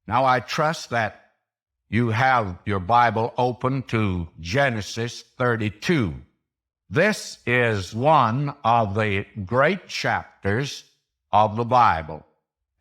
Now I trust that you have your Bible open to Genesis 32. This is one of the great chapters of the Bible.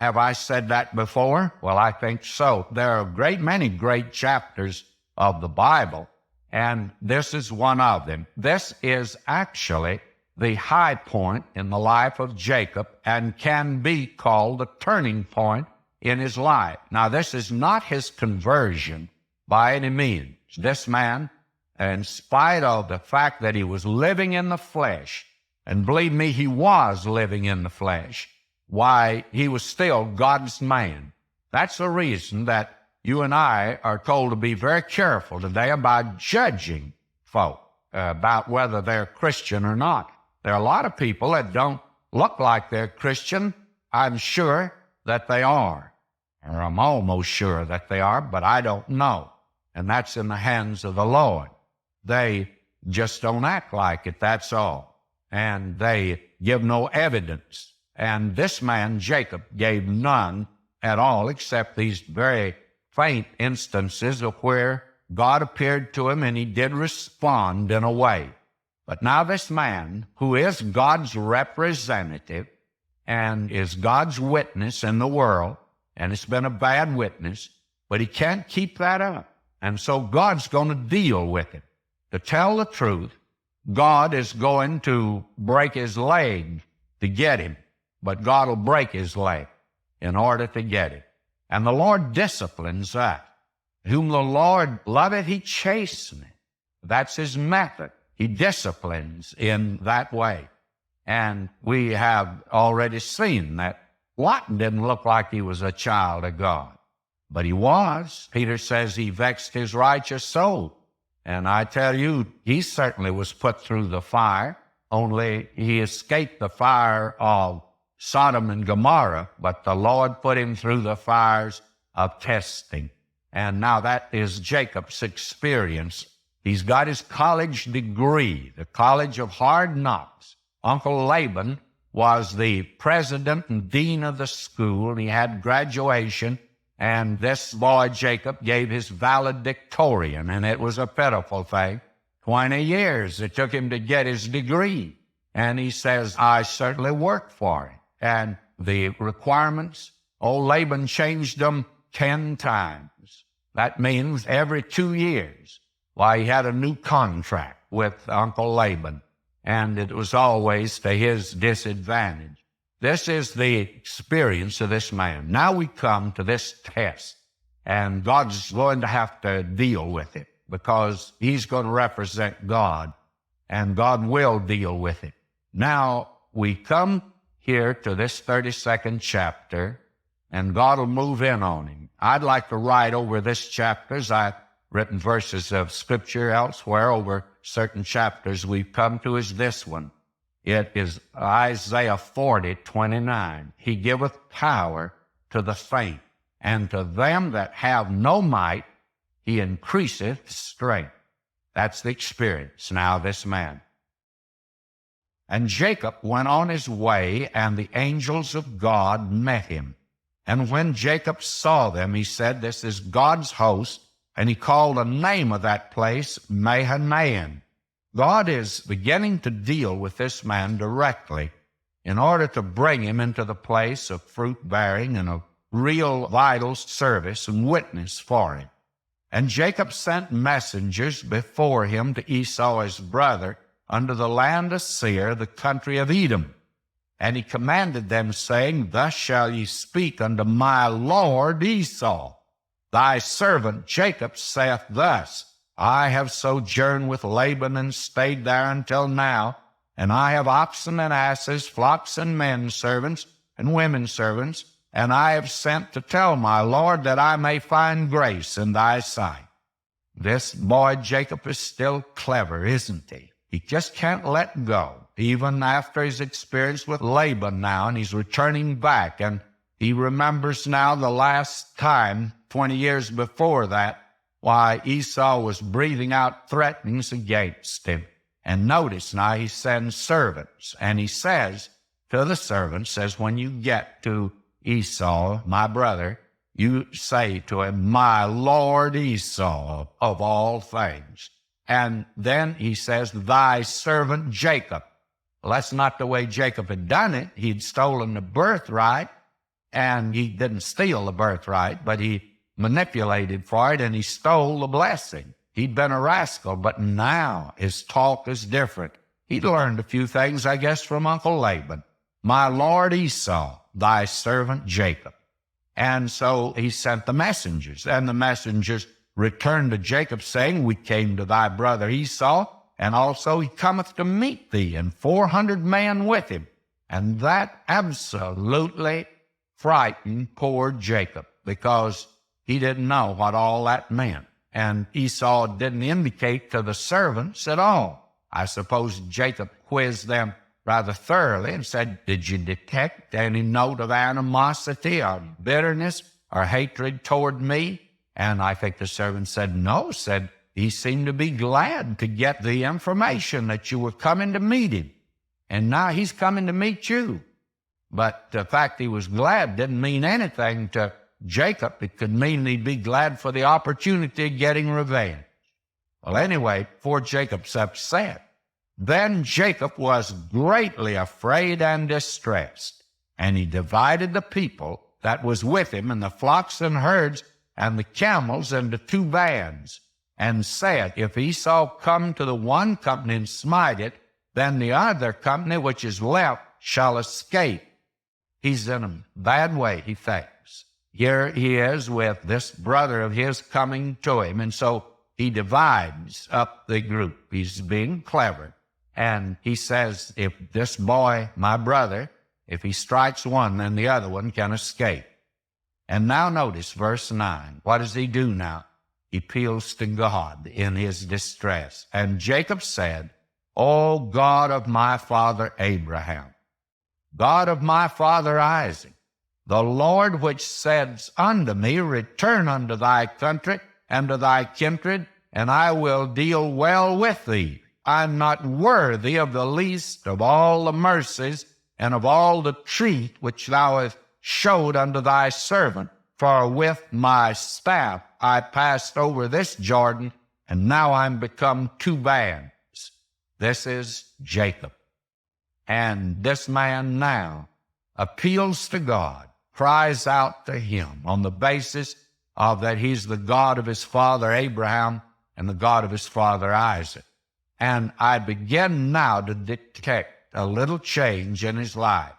Have I said that before? Well, I think so. There are a great many great chapters of the Bible, and this is one of them. This is actually the high point in the life of Jacob and can be called the turning point in his life. Now, this is not his conversion by any means. This man, in spite of the fact that he was living in the flesh, and believe me, he was living in the flesh, why, he was still God's man. That's the reason that you and I are told to be very careful today about judging folk about whether they're Christian or not. There are a lot of people that don't look like they're Christian. I'm sure that they are, or I'm almost sure that they are, but I don't know. And that's in the hands of the Lord. They just don't act like it, that's all. And they give no evidence. And this man, Jacob, gave none at all except these very faint instances of where God appeared to him and he did respond in a way. But now this man, who is God's representative and is God's witness in the world, and it's been a bad witness, but he can't keep that up. And so God's going to deal with it. To tell the truth, God is going to break his leg to get him, but God will break his leg in order to get it. And the Lord disciplines that. Whom the Lord loveth, he chasteneth. That's his method. He disciplines in that way. And we have already seen that Lot didn't look like he was a child of God, but he was. Peter says he vexed his righteous soul. And I tell you, he certainly was put through the fire, only he escaped the fire of Sodom and Gomorrah, but the Lord put him through the fires of testing. And now that is Jacob's experience. He's got his college degree, the College of Hard Knocks. Uncle Laban was the president and dean of the school. He had graduation, and this boy, Jacob, gave his valedictorian, and it was a pitiful thing. 20 years it took him to get his degree. And he says, I certainly worked for it. And the requirements, old Laban changed them 10 times. That means every 2 years. Why, he had a new contract with Uncle Laban, and it was always to his disadvantage. This is the experience of this man. Now we come to this test, and God's going to have to deal with it because he's going to represent God, and God will deal with it. Now we come here to this 32nd chapter, and God will move in on him. I'd like to write over this chapter, as I've written verses of Scripture elsewhere over certain chapters we've come to, is this one. It is Isaiah 40:29. He giveth power to the faint, and to them that have no might he increaseth strength. That's the experience now of this man. And Jacob went on his way, and the angels of God met him. And when Jacob saw them, he said, this is God's host, and he called the name of that place Mahanaim. God is beginning to deal with this man directly in order to bring him into the place of fruit-bearing and of real vital service and witness for him. And Jacob sent messengers before him to Esau his brother unto the land of Seir, the country of Edom. And he commanded them, saying, thus shall ye speak unto my lord Esau. Thy servant Jacob saith thus, I have sojourned with Laban and stayed there until now, and I have oxen and asses, flocks and men servants and women servants, and I have sent to tell my Lord that I may find grace in thy sight. This boy Jacob is still clever, isn't he? He just can't let go, even after his experience with Laban now, and he's returning back, and he remembers now the last time, 20 years before that, why Esau was breathing out threatenings against him. And notice now he sends servants, and he says to the servants, says, when you get to Esau, my brother, you say to him, my Lord Esau, of all things. And then he says, thy servant Jacob. Well, that's not the way Jacob had done it. He'd stolen the birthright, and he didn't steal the birthright, but he manipulated for it, and he stole the blessing. He'd been a rascal, but now his talk is different. He'd learned a few things, I guess, from Uncle Laban. My Lord Esau, thy servant Jacob. And so he sent the messengers, and the messengers returned to Jacob, saying, we came to thy brother Esau, and also he cometh to meet thee, and 400 men with him. And that absolutely frightened poor Jacob, because he didn't know what all that meant. And Esau didn't indicate to the servants at all. I suppose Jacob quizzed them rather thoroughly and said, did you detect any note of animosity or bitterness or hatred toward me? And I think the servant said, no, said he seemed to be glad to get the information that you were coming to meet him. And now he's coming to meet you. But the fact he was glad didn't mean anything to Jacob. It could mean he'd be glad for the opportunity of getting revenge. Well, anyway, poor Jacob's upset. Then Jacob was greatly afraid and distressed, and he divided the people that was with him and the flocks and herds and the camels into 2 bands, and said, if Esau come to the one company and smite it, then the other company which is left shall escape. He's in a bad way, he thinks. Here he is with this brother of his coming to him, and so he divides up the group. He's being clever. And he says, if this boy, my brother, if he strikes one, then the other one can escape. And now notice verse 9. What does he do now? He appeals to God in his distress. And Jacob said, O God of my father Abraham, God of my father Isaac, the Lord which says unto me, return unto thy country and to thy kindred, and I will deal well with thee. I'm not worthy of the least of all the mercies and of all the truth which thou hast showed unto thy servant. For with my staff I passed over this Jordan, and now I'm become 2 bands. This is Jacob. And this man now appeals to God, cries out to him on the basis of that he's the God of his father Abraham and the God of his father Isaac. And I begin now to detect a little change in his life.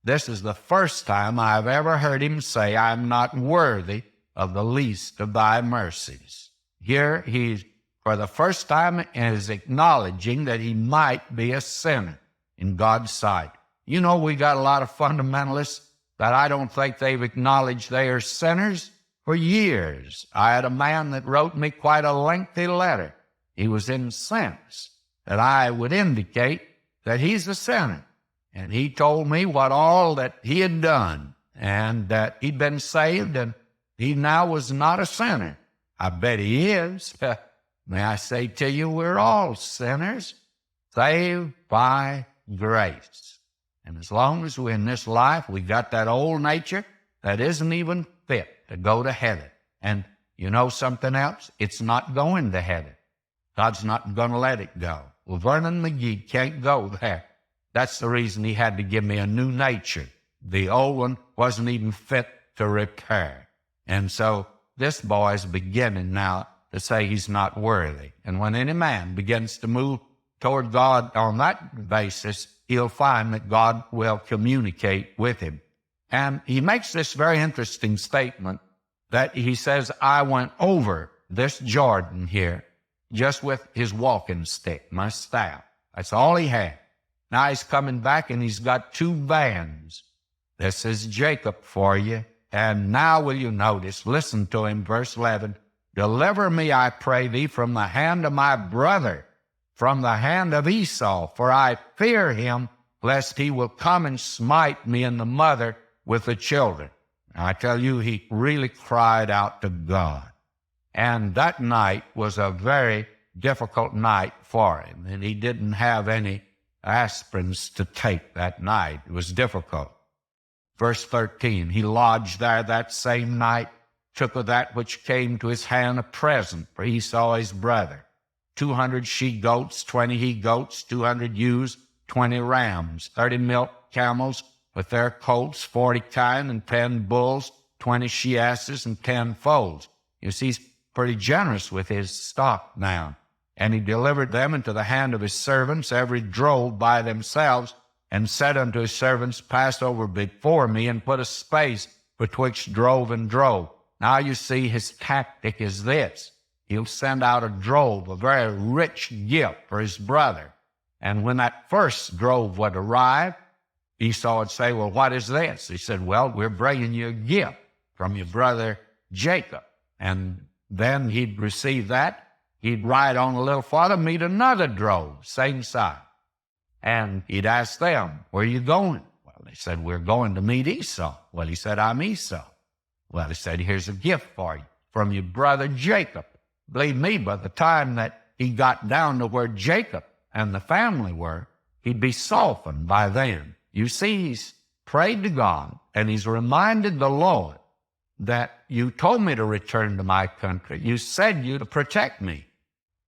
This is the first time I've ever heard him say, I'm not worthy of the least of thy mercies. Here he, for the first time, is acknowledging that he might be a sinner in God's sight. You know, we got a lot of fundamentalists that I don't think they've acknowledged they are sinners for years. I had a man that wrote me quite a lengthy letter. He was incensed that I would indicate that he's a sinner. And he told me what all that he had done, and that he'd been saved, and he now was not a sinner. I bet he is. May I say to you, we're all sinners, saved by grace. And as long as we're in this life, we got that old nature that isn't even fit to go to heaven. And you know something else? It's not going to heaven. God's not going to let it go. Well, Vernon McGee can't go there. That's the reason he had to give me a new nature. The old one wasn't even fit to repair. And so this boy's beginning now to say he's not worthy. And when any man begins to move toward God on that basis, he'll find that God will communicate with him. And he makes this very interesting statement that he says, I went over this Jordan here just with his walking stick, my staff. That's all he had. Now he's coming back and he's got 2 bands. This is Jacob for you. And now will you notice, listen to him, verse 11, deliver me, I pray thee, from the hand of my brother, from the hand of Esau, for I fear him, lest he will come and smite me and the mother with the children. Now, I tell you, he really cried out to God. And that night was a very difficult night for him, and he didn't have any aspirins to take that night. It was difficult. Verse 13, he lodged there that same night took of that which came to his hand a present for Esau his brother, 200 she-goats, 20 he-goats, 200 ewes, 20 rams, 30 milk camels with their colts, 40 kine, and 10 bulls, 20 she-asses, and 10 foals. You see, he's pretty generous with his stock now. And he delivered them into the hand of his servants, every drove by themselves, and said unto his servants, Pass over before me, and put a space betwixt drove and drove. Now you see his tactic is this. He'll send out a drove, a very rich gift for his brother. And when that first drove would arrive, Esau would say, Well, what is this? He said, Well, we're bringing you a gift from your brother Jacob. And then he'd receive that. He'd ride on a little farther, meet another drove, same size. And he'd ask them, Where are you going? Well, they said, We're going to meet Esau. Well, he said, I'm Esau. Well, he said, Here's a gift for you from your brother Jacob. Believe me, by the time that he got down to where Jacob and the family were, he'd be softened by then. You see, he's prayed to God, and he's reminded the Lord that you told me to return to my country. You said you to protect me.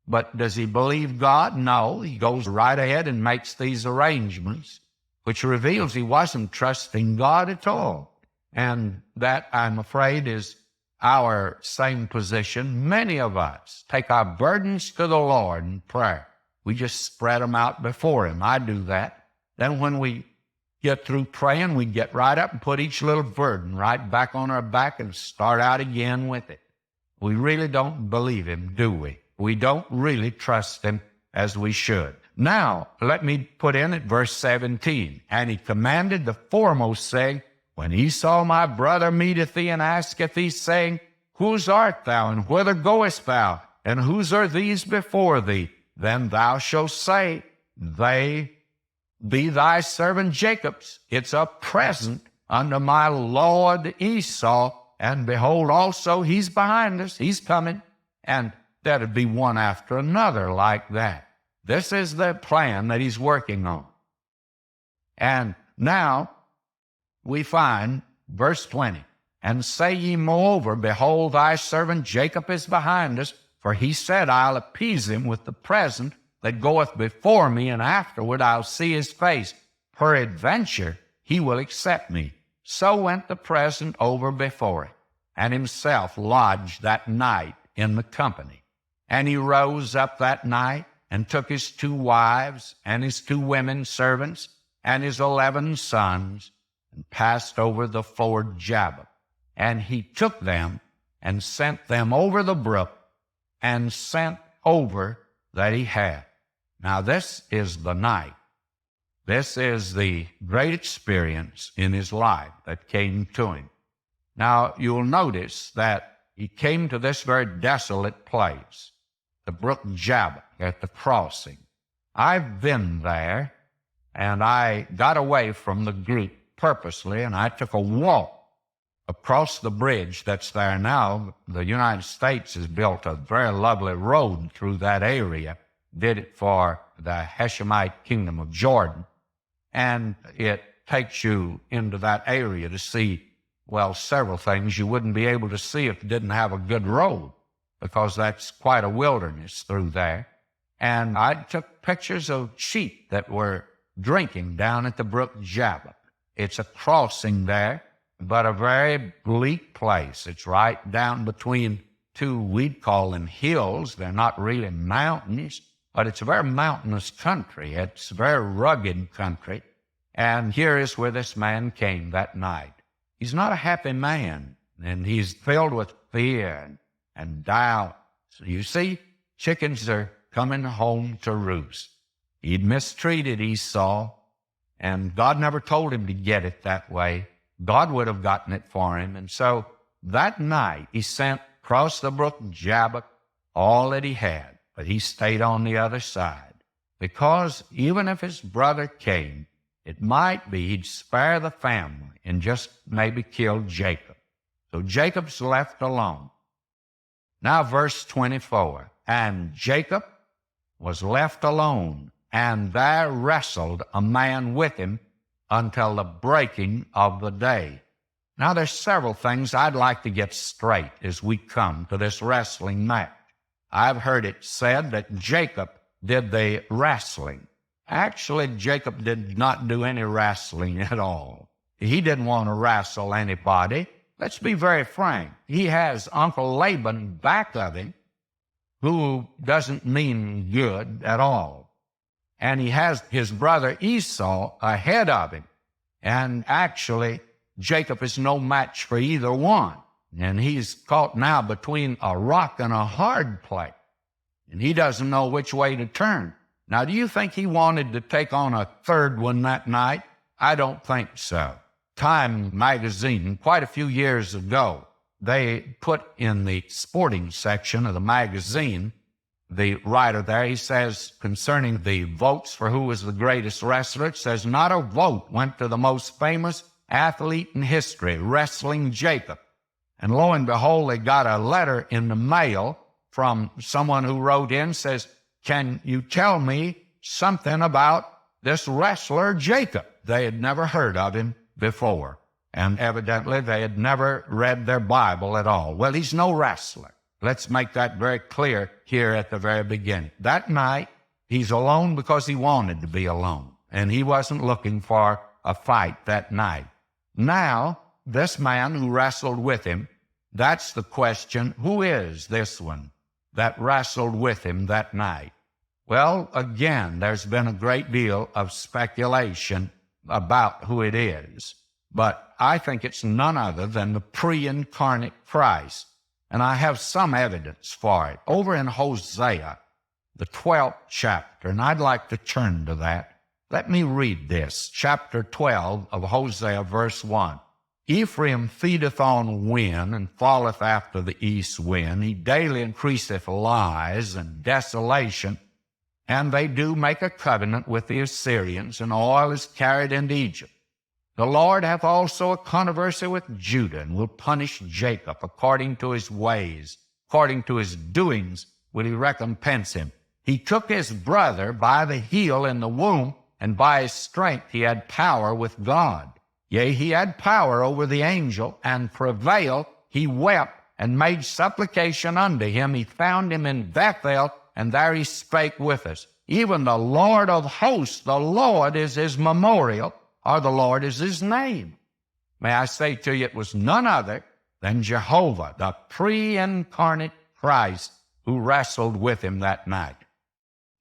But does he believe God? No. He goes right ahead and makes these arrangements, which reveals he wasn't trusting God at all. And that, I'm afraid, is our same position. Many of us take our burdens to the Lord in prayer. We just spread them out before him. I do that. Then when we get through praying, we get right up and put each little burden right back on our back and start out again with it. We really don't believe him, do we? We don't really trust him as we should. Now, let me put in at verse 17. And he commanded the foremost, saying, When Esau my brother meeteth thee and asketh thee, saying, Whose art thou, and whither goest thou, and whose are these before thee? Then thou shalt say, They be thy servant Jacob's. It's a present unto my lord Esau. And behold, also he's behind us. He's coming. And that'd be one after another like that. This is the plan that he's working on. And now we find verse 20. And say ye moreover, Behold, thy servant Jacob is behind us, for he said, I'll appease him with the present that goeth before me, and afterward I'll see his face. Peradventure he will accept me. So went the present over before him, and himself lodged that night in the company. And he rose up that night, and took his 2 wives, and his 2 women servants, and his 11 sons, and passed over the ford Jabbok. And he took them, and sent them over the brook, and sent over that he had. Now this is the night. This is the great experience in his life that came to him. Now you'll notice that he came to this very desolate place, the brook Jabbok at the crossing. I've been there, and I got away from the group purposely, and I took a walk across the bridge that's there now. The United States has built a very lovely road through that area, did it for the Hashemite kingdom of Jordan, and it takes you into that area to see, well, several things you wouldn't be able to see if it didn't have a good road, because that's quite a wilderness through there. And I took pictures of sheep that were drinking down at the brook Jabbok. It's a crossing there, but a very bleak place. It's right down between 2, we'd call them hills. They're not really mountains, but it's a very mountainous country. It's a very rugged country. And here is where this man came that night. He's not a happy man, and he's filled with fear and doubt. So you see, chickens are coming home to roost. He'd mistreated Esau, and God never told him to get it that way. God would have gotten it for him. And so that night he sent across the brook Jabbok all that he had, but he stayed on the other side, because even if his brother came, it might be he'd spare the family and just maybe kill Jacob. So Jacob's left alone. Now verse 24, and Jacob was left alone, and there wrestled a man with him until the breaking of the day. Now, there's several things I'd like to get straight as we come to this wrestling match. I've heard it said that Jacob did the wrestling. Actually, Jacob did not do any wrestling at all. He didn't want to wrestle anybody. Let's be very frank. He has Uncle Laban back of him, who doesn't mean good at all. And he has his brother Esau ahead of him. And actually, Jacob is no match for either one. And he's caught now between a rock and a hard place. And he doesn't know which way to turn. Now, do you think he wanted to take on a third one that night? I don't think so. Time magazine, quite a few years ago, they put in the sporting section of the magazine, the writer there, he says, concerning the votes for who was the greatest wrestler, it says, not a vote went to the most famous athlete in history, Wrestling Jacob. And lo and behold, they got a letter in the mail from someone who wrote in, says, can you tell me something about this wrestler Jacob? They had never heard of him before, and evidently they had never read their Bible at all. Well, he's no wrestler. Let's make that very clear here at the very beginning. That night, he's alone because he wanted to be alone, and he wasn't looking for a fight that night. Now, this man who wrestled with him, that's the question, who is this one that wrestled with him that night? Well, again, there's been a great deal of speculation about who it is, but I think it's none other than the pre-incarnate Christ, and I have some evidence for it. Over in Hosea, the 12th chapter, and I'd like to turn to that. Let me read this, chapter 12 of Hosea, verse 1. Ephraim feedeth on wind, and falleth after the east wind. He daily increaseth lies and desolation, and they do make a covenant with the Assyrians, and oil is carried into Egypt. The Lord hath also a controversy with Judah, and will punish Jacob according to his ways, according to his doings will he recompense him. He took his brother by the heel in the womb, and by his strength he had power with God. Yea, he had power over the angel, and prevailed. He wept, and made supplication unto him. He found him in Bethel, and there he spake with us. Even the Lord of hosts, the Lord is his memorial, or the Lord is his name. May I say to you, it was none other than Jehovah, the pre-incarnate Christ, who wrestled with him that night.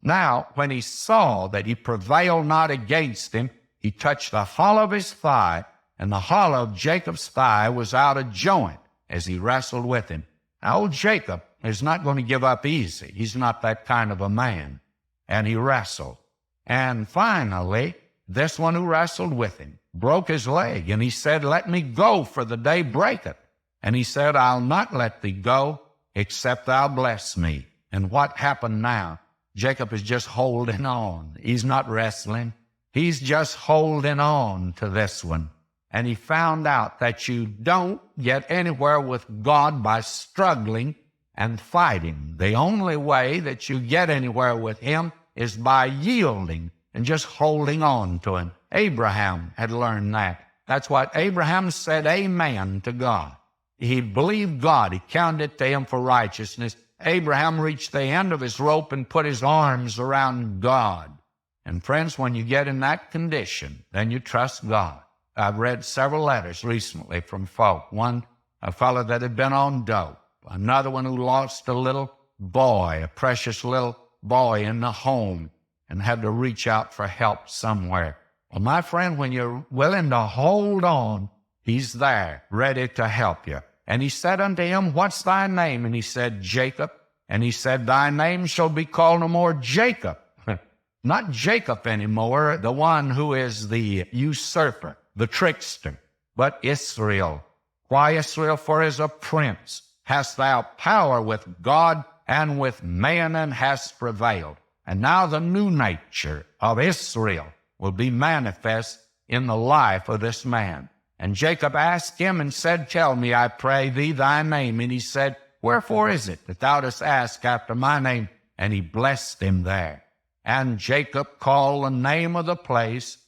Now, when he saw that he prevailed not against him, he touched the hollow of his thigh, and the hollow of Jacob's thigh was out of joint as he wrestled with him. Now, old Jacob is not going to give up easy. He's not that kind of a man. And he wrestled. And finally, this one who wrestled with him broke his leg, and he said, let me go, for the day breaketh. And he said, I'll not let thee go, except thou bless me. And what happened now? Jacob is just holding on. He's not wrestling. He's just holding on to this one. And he found out that you don't get anywhere with God by struggling and fighting. The only way that you get anywhere with him is by yielding and just holding on to him. Abraham had learned that. That's what Abraham said amen to God. He believed God. He counted it to him for righteousness. Abraham reached the end of his rope and put his arms around God. And friends, when you get in that condition, then you trust God. I've read several letters recently from folk. One, a fellow that had been on dope. Another one who lost a little boy, a precious little boy in the home, and had to reach out for help somewhere. Well, my friend, when you're willing to hold on, he's there, ready to help you. And he said unto him, what's thy name? And he said, Jacob. And he said, thy name shall be called no more Jacob. Not Jacob anymore, the one who is the usurper, the trickster, but Israel. Why Israel? For as a prince hast thou power with God and with man, and hast prevailed. And now the new nature of Israel will be manifest in the life of this man. And Jacob asked him and said, tell me, I pray thee, thy name. And he said, wherefore is it that thou dost ask after my name? And he blessed him there. And Jacob called the name of the place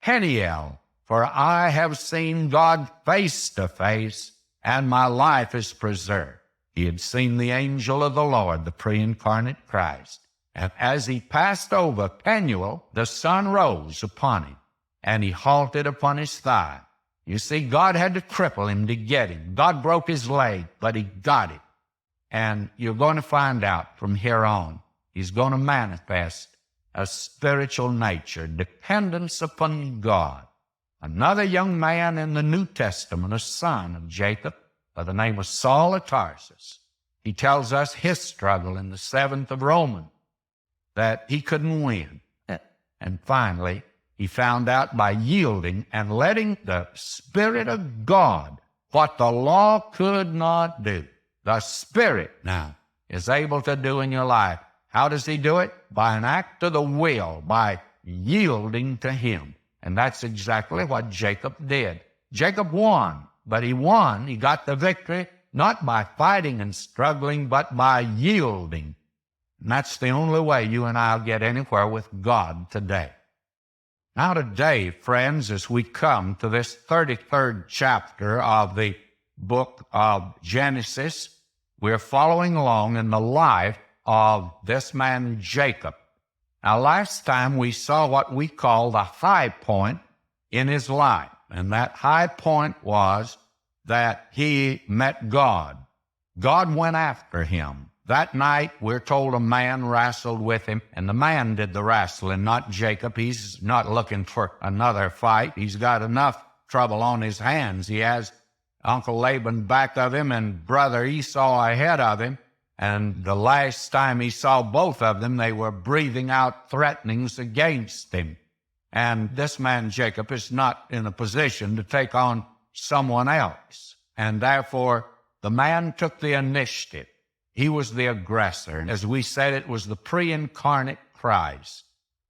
Peniel, for I have seen God face to face, and my life is preserved. He had seen the angel of the Lord, the pre-incarnate Christ. And as he passed over Penuel, the sun rose upon him, and he halted upon his thigh. You see, God had to cripple him to get him. God broke his leg, but he got it. And you're going to find out from here on, he's going to manifest a spiritual nature, dependence upon God. Another young man in the New Testament, a son of Jacob, by the name of Saul of Tarsus. He tells us his struggle in the 7th of Romans, that he couldn't win. And finally, he found out by yielding and letting the Spirit of God, what the law could not do, the Spirit now is able to do in your life. How does he do it? By an act of the will, by yielding to him. And that's exactly what Jacob did. Jacob won, but he won. He got the victory not by fighting and struggling, but by yielding. And that's the only way you and I will get anywhere with God today. Now today, friends, as we come to this 33rd chapter of the book of Genesis, we're following along in the life of this man Jacob. Now, last time we saw what we call the high point in his life, and that high point was that he met God. God went after him. That night, we're told a man wrestled with him, and the man did the wrestling, not Jacob. He's not looking for another fight. He's got enough trouble on his hands. He has Uncle Laban back of him and brother Esau ahead of him. And the last time he saw both of them, they were breathing out threatenings against him. And this man Jacob is not in a position to take on someone else. And therefore, the man took the initiative. He was the aggressor. And as we said, it was the pre-incarnate Christ.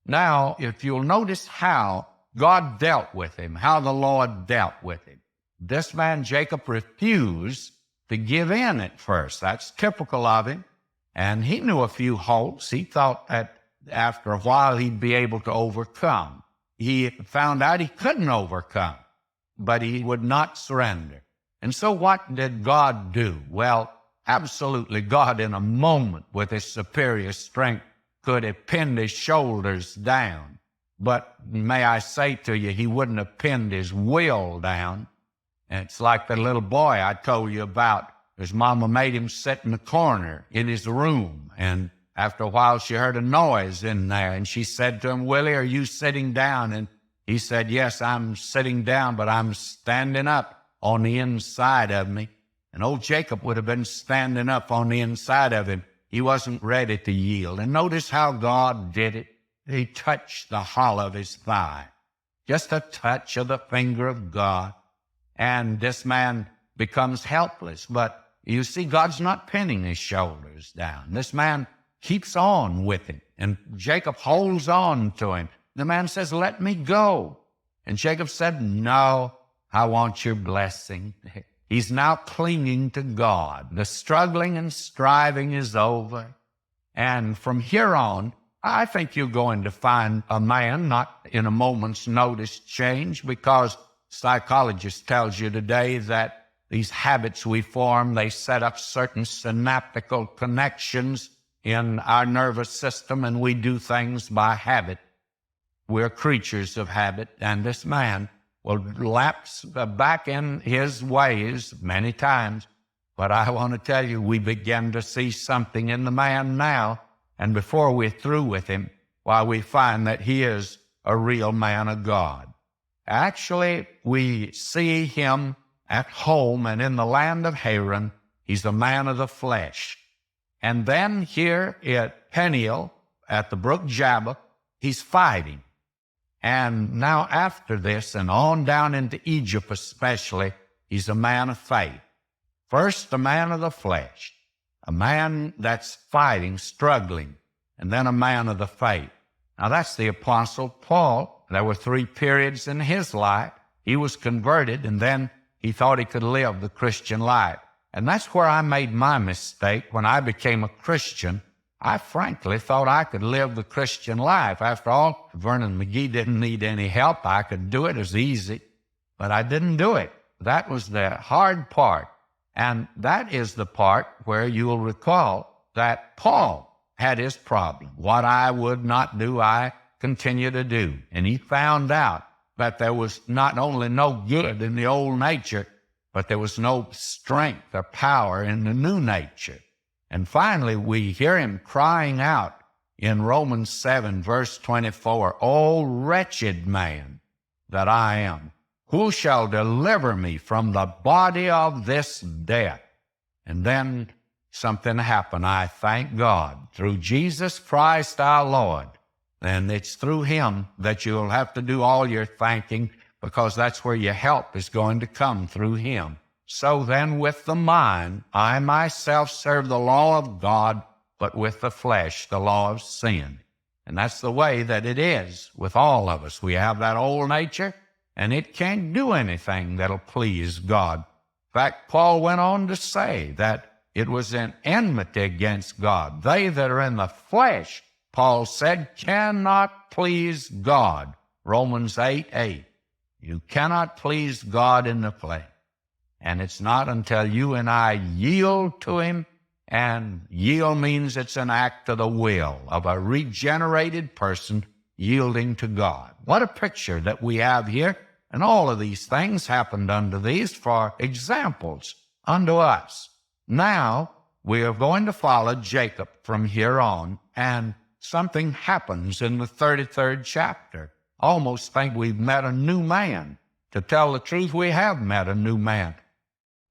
Now, if you'll notice how God dealt with him, how the Lord dealt with him, this man Jacob refused to give in at first. That's typical of him. And he knew a few hopes. He thought that after a while he'd be able to overcome. He found out he couldn't overcome, but he would not surrender. And so what did God do? Well, absolutely, God in a moment with his superior strength could have pinned his shoulders down. But may I say to you, he wouldn't have pinned his will down. And it's like the little boy I told you about. His mama made him sit in the corner in his room. And after a while, she heard a noise in there. And she said to him, "Willie, are you sitting down?" And he said, "Yes, I'm sitting down, but I'm standing up on the inside of me." And old Jacob would have been standing up on the inside of him. He wasn't ready to yield. And notice how God did it. He touched the hollow of his thigh. Just a touch of the finger of God. And this man becomes helpless. But you see, God's not pinning his shoulders down. This man keeps on with him. And Jacob holds on to him. The man says, "Let me go." And Jacob said, "No, I want your blessing." He's now clinging to God. The struggling and striving is over. And from here on, I think you're going to find a man not in a moment's notice change, because psychologist tells you today that these habits we form, they set up certain synaptical connections in our nervous system, and we do things by habit. We're creatures of habit, and this man will lapse back in his ways many times. But I want to tell you, we begin to see something in the man now, and before we're through with him, why we find that he is a real man of God. Actually, we see him at home and in the land of Haran. He's a man of the flesh. And then here at Peniel, at the brook Jabbok, he's fighting. And now after this, and on down into Egypt especially, he's a man of faith. First, a man of the flesh, a man that's fighting, struggling, and then a man of the faith. Now that's the Apostle Paul. There were 3 periods in his life. He was converted, and then he thought he could live the Christian life. And that's where I made my mistake. When I became a Christian, I frankly thought I could live the Christian life. After all, Vernon McGee didn't need any help. I could do it as easy, but I didn't do it. That was the hard part. And that is the part where you'll recall that Paul had his problem. What I would not do, I continue to do. And he found out that there was not only no good in the old nature, but there was no strength or power in the new nature. And finally, we hear him crying out in Romans 7, verse 24, "O wretched man that I am, who shall deliver me from the body of this death?" And then something happened. I thank God through Jesus Christ our Lord. And it's through him that you'll have to do all your thanking, because that's where your help is going to come, through him. So then with the mind, I myself serve the law of God, but with the flesh, the law of sin. And that's the way that it is with all of us. We have that old nature, and it can't do anything that'll please God. In fact, Paul went on to say that it was an enmity against God. They that are in the flesh, Paul said, cannot please God. Romans 8:8. You cannot please God in the flesh. And it's not until you and I yield to him, and yield means it's an act of the will of a regenerated person yielding to God. What a picture that we have here. And all of these things happened unto these for examples unto us. Now, we are going to follow Jacob from here on, and something happens in the 33rd chapter. Almost think we've met a new man. To tell the truth, we have met a new man.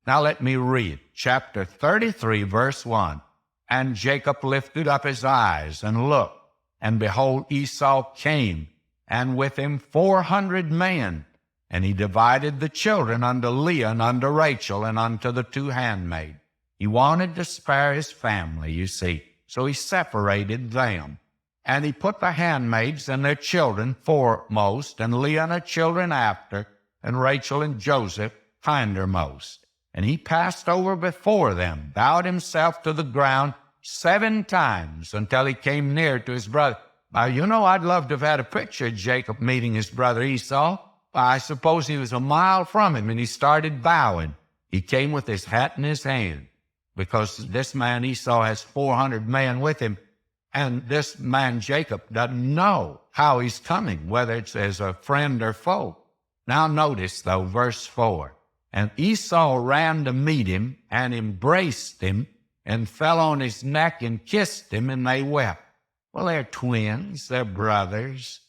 Now let me read chapter 33, verse 1. "And Jacob lifted up his eyes and looked, and behold, Esau came, and with him 400 men. And he divided the children unto Leah and unto Rachel and unto the two handmaids." He wanted to spare his family, you see, so he separated them. "And he put the handmaids and their children foremost, and Leah and her children after, and Rachel and Joseph hindermost. And he passed over before them, bowed himself to the ground 7 times until he came near to his brother." Now, you know, I'd love to have had a picture of Jacob meeting his brother Esau. I suppose he was a mile from him, and he started bowing. He came with his hat in his hand, because this man Esau has 400 men with him, and this man Jacob doesn't know how he's coming, whether it's as a friend or foe. Now notice, though, verse 4. "And Esau ran to meet him, and embraced him, and fell on his neck, and kissed him, and they wept." Well, they're twins, they're brothers,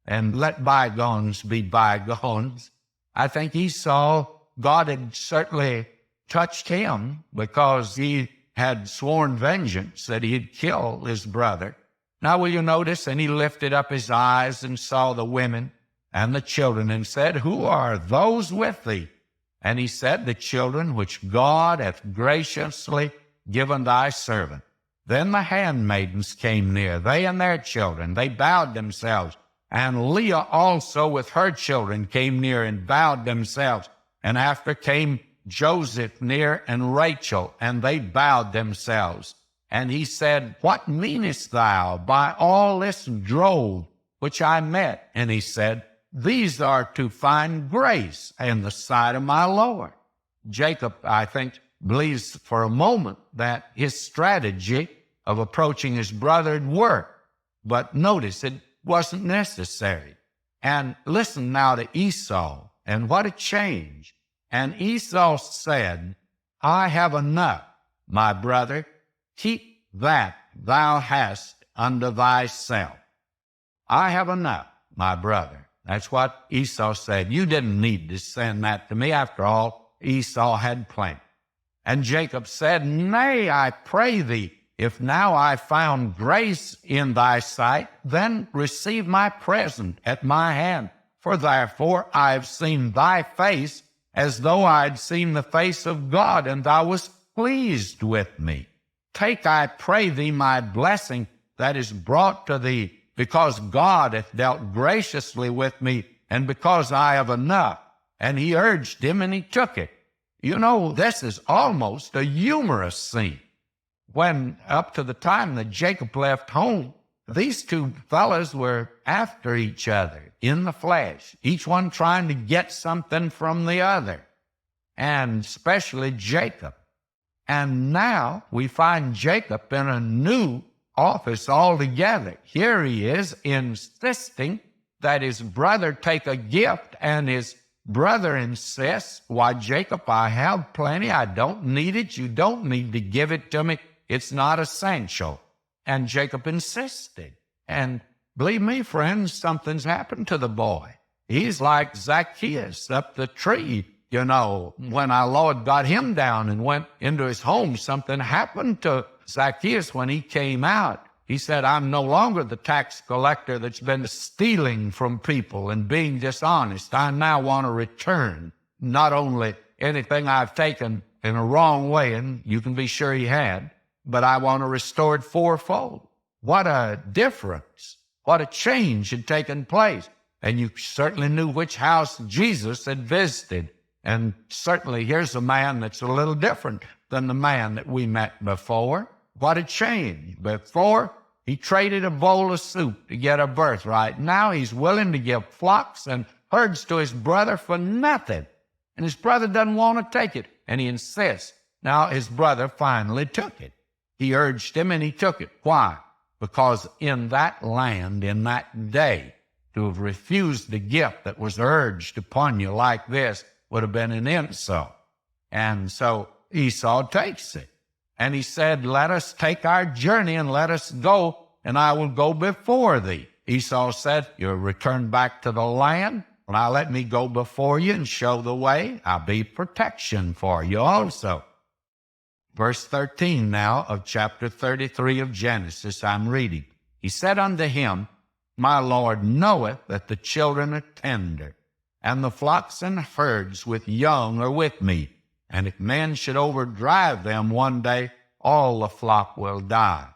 and let bygones be bygones. I think Esau, God had certainly touched him, because he had sworn vengeance that he'd kill his brother. Now will you notice, "And he lifted up his eyes and saw the women and the children, and said, Who are those with thee? And he said, The children which God hath graciously given thy servant. Then the handmaidens came near, they and their children. They bowed themselves. And Leah also with her children came near and bowed themselves. And after came Joseph near and Rachel, and they bowed themselves. And he said, What meanest thou by all this drove which I met? And he said, These are to find grace in the sight of my Lord. Jacob, I think, believes for a moment that his strategy of approaching his brother had worked. But notice, it wasn't necessary. And listen now to Esau, and what a change. And Esau said, I have enough, my brother. Keep that thou hast unto thyself. I have enough, my brother. That's what Esau said. You didn't need to send that to me. After all, Esau had plenty. And Jacob said, Nay, I pray thee, if now I found grace in thy sight, then receive my present at my hand. For therefore I have seen thy face, as though I had seen the face of God, and thou wast pleased with me. Take, I pray thee, my blessing that is brought to thee, because God hath dealt graciously with me, and because I have enough. And he urged him, and he took it. You know, this is almost a humorous scene. when up to the time that Jacob left home, these two fellas were after each other in the flesh, each one trying to get something from the other, and especially Jacob. And now we find Jacob in a new office altogether. Here he is insisting that his brother take a gift, and his brother insists, why, Jacob, I have plenty. I don't need it. You don't need to give it to me. It's not essential. And Jacob insisted. And believe me, friends, something's happened to the boy. He's like Zacchaeus up the tree. You know, when our Lord got him down and went into his home, something happened to Zacchaeus when he came out. He said, I'm no longer the tax collector that's been stealing from people and being dishonest. I now want to return not only anything I've taken in a wrong way, and you can be sure he had, but I want to restore it fourfold. What a difference. What a change had taken place. And you certainly knew which house Jesus had visited. And certainly here's a man that's a little different than the man that we met before. What a change. Before, he traded a bowl of soup to get a birthright. Now he's willing to give flocks and herds to his brother for nothing. And his brother doesn't want to take it, and he insists. Now his brother finally took it. He urged him, and he took it. Why? Because in that land, in that day, to have refused the gift that was urged upon you like this would have been an insult. And so Esau takes it. And he said, let us take our journey and let us go, and I will go before thee. Esau said, you'll return back to the land. Now let me go before you and show the way. I'll be protection for you also. Verse 13 now of chapter 33 of Genesis, I'm reading. He said unto him, my Lord knoweth that the children are tender, and the flocks and herds with young are with me. And if men should overdrive them one day, all the flock will die.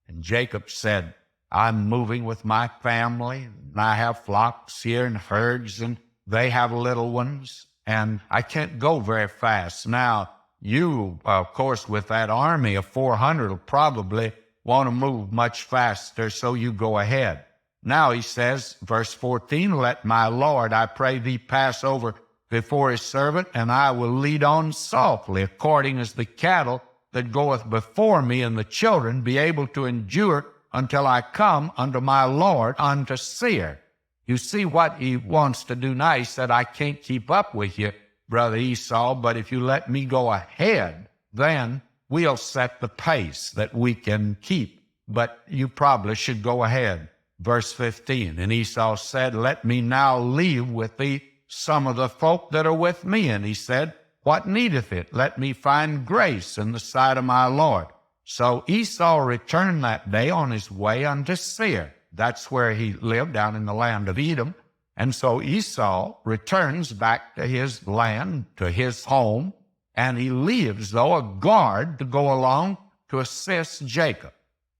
And Jacob said, I'm moving with my family, and I have flocks here and herds, and they have little ones, and I can't go very fast. Now, you, of course, with that army of 400 will probably want to move much faster, so you go ahead. Now he says, verse 14, let my Lord, I pray thee, pass over before his servant, and I will lead on softly, according as the cattle that goeth before me and the children be able to endure until I come unto my Lord unto Seir. You see what he wants to do now. He said, I can't keep up with you, brother Esau, but if you let me go ahead, then we'll set the pace that we can keep. But you probably should go ahead. Verse 15, and Esau said, let me now leave with thee some of the folk that are with me. And he said, what needeth it? Let me find grace in the sight of my Lord. So Esau returned that day on his way unto Seir. That's where he lived, down in the land of Edom. And so Esau returns back to his land, to his home, and he leaves, though, a guard to go along to assist Jacob.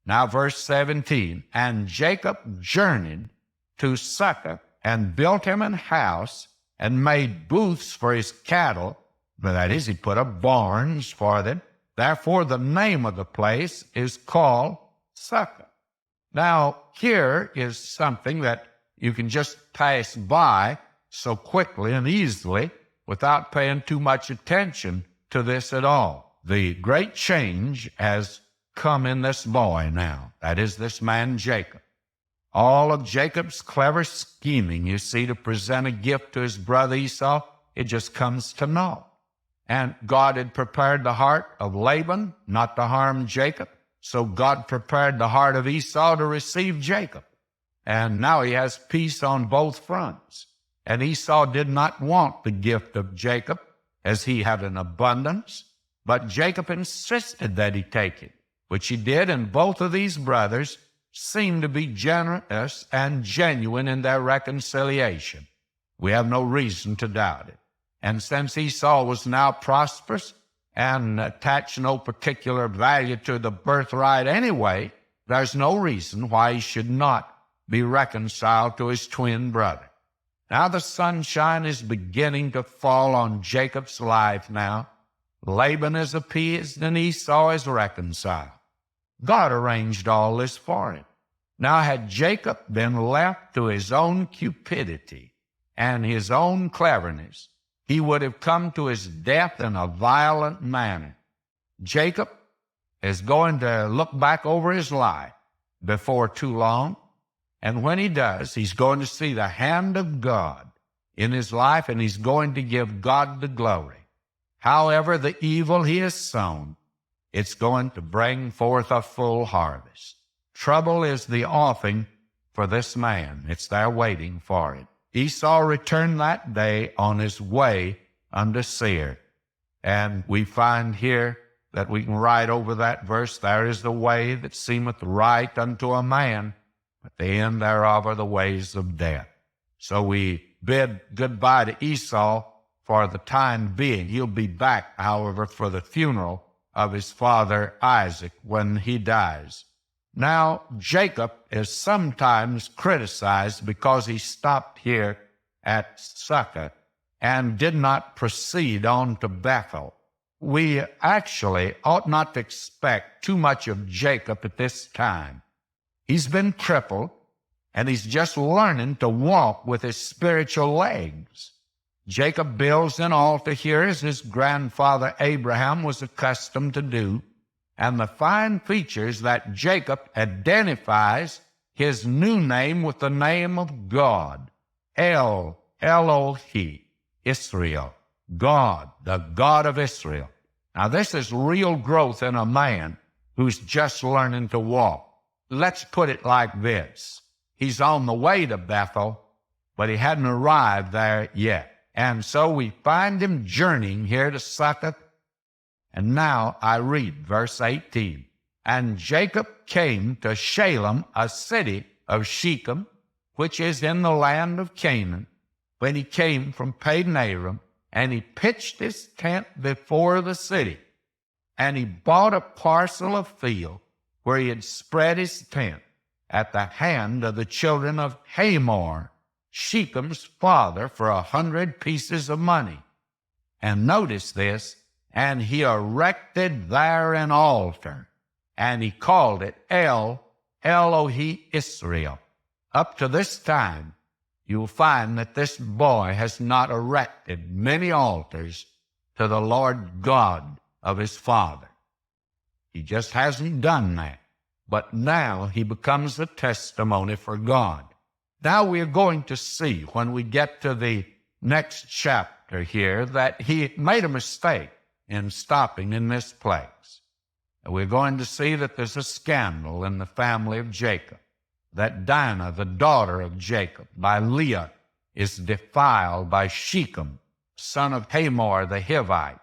Now, verse 17, and Jacob journeyed to Succoth and built him an house and made booths for his cattle. That is, he put up barns for them. Therefore, the name of the place is called Succoth. Now, here is something that you can just pass by so quickly and easily without paying too much attention to this at all. The great change has come in this boy now. That is, this man Jacob. All of Jacob's clever scheming, you see, to present a gift to his brother Esau, it just comes to naught. And God had prepared the heart of Laban not to harm Jacob, so God prepared the heart of Esau to receive Jacob. And now he has peace on both fronts. And Esau did not want the gift of Jacob, as he had an abundance, but Jacob insisted that he take it, which he did, and both of these brothers seemed to be generous and genuine in their reconciliation. We have no reason to doubt it. And since Esau was now prosperous and attached no particular value to the birthright anyway, there's no reason why he should not be reconciled to his twin brother. Now the sunshine is beginning to fall on Jacob's life now. Laban is appeased and Esau is reconciled. God arranged all this for him. Now, had Jacob been left to his own cupidity and his own cleverness, he would have come to his death in a violent manner. Jacob is going to look back over his life before too long, and when he does, he's going to see the hand of God in his life, and he's going to give God the glory. However, the evil he has sown, it's going to bring forth a full harvest. Trouble is the offing for this man. It's there waiting for it. Esau returned that day on his way unto Seir. And we find here that we can write over that verse, there is the way that seemeth right unto a man, but the end thereof are the ways of death. So we bid goodbye to Esau for the time being. He'll be back, however, for the funeral of his father Isaac when he dies. Now, Jacob is sometimes criticized because he stopped here at Succoth and did not proceed on to Bethel. We actually ought not to expect too much of Jacob at this time. He's been crippled, and he's just learning to walk with his spiritual legs. Jacob builds an altar here as his grandfather Abraham was accustomed to do, and the fine features that Jacob identifies his new name with the name of God, Elohi, Israel, God, the God of Israel. Now, this is real growth in a man who's just learning to walk. Let's put it like this. He's on the way to Bethel, but he hadn't arrived there yet. And so we find him journeying here to Succoth. And now I read verse 18. And Jacob came to Shalem, a city of Shechem, which is in the land of Canaan, when he came from Padan Aram, and he pitched his tent before the city. And he bought a parcel of field where he had spread his tent at the hand of the children of Hamor, Shechem's father, for 100 pieces of money. And notice this, and he erected there an altar, and he called it Elohi Israel. Up to this time, you'll find that this boy has not erected many altars to the Lord God of his father. He just hasn't done that. But now he becomes a testimony for God. Now we're going to see when we get to the next chapter here that he made a mistake in stopping in this place. We're going to see that there's a scandal in the family of Jacob, that Dinah, the daughter of Jacob, by Leah, is defiled by Shechem, son of Hamor the Hivite.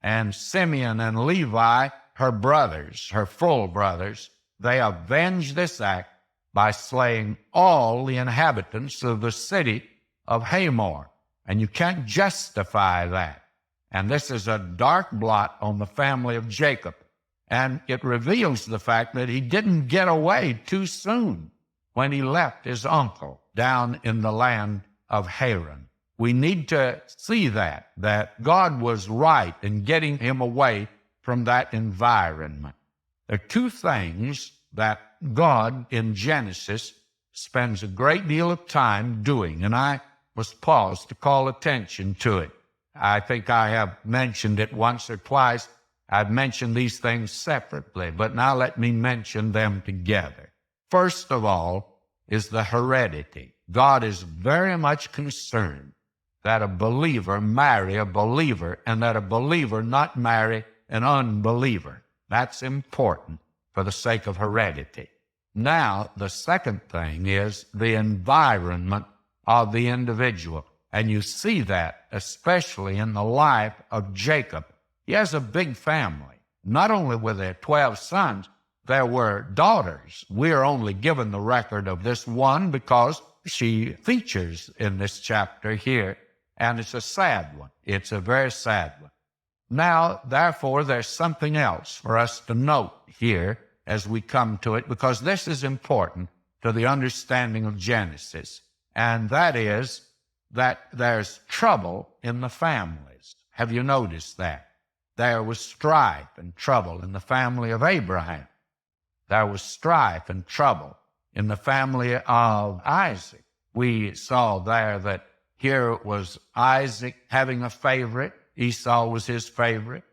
And Simeon and Levi, her brothers, her full brothers, they avenge this act by slaying all the inhabitants of the city of Hamor. And you can't justify that. And this is a dark blot on the family of Jacob. And it reveals the fact that he didn't get away too soon when he left his uncle down in the land of Haran. We need to see that God was right in getting him away from that environment. There are two things that God in Genesis spends a great deal of time doing, and I was paused to call attention to it. I think I have mentioned it once or twice. I've mentioned these things separately, but now let me mention them together. First of all is the heredity. God is very much concerned that a believer marry a believer and that a believer not marry an unbeliever. That's important for the sake of heredity. Now, the second thing is the environment of the individual. And you see that especially in the life of Jacob. He has a big family. Not only were there 12 sons, there were daughters. We're only given the record of this one because she features in this chapter here, and it's a sad one. It's a very sad one. Now, therefore, there's something else for us to note here as we come to it, because this is important to the understanding of Genesis, and that is that there's trouble in the families. Have you noticed that? There was strife and trouble in the family of Abraham. there was strife and trouble in the family of Isaac. We saw there that here was Isaac having a favorite. Esau was his favorite.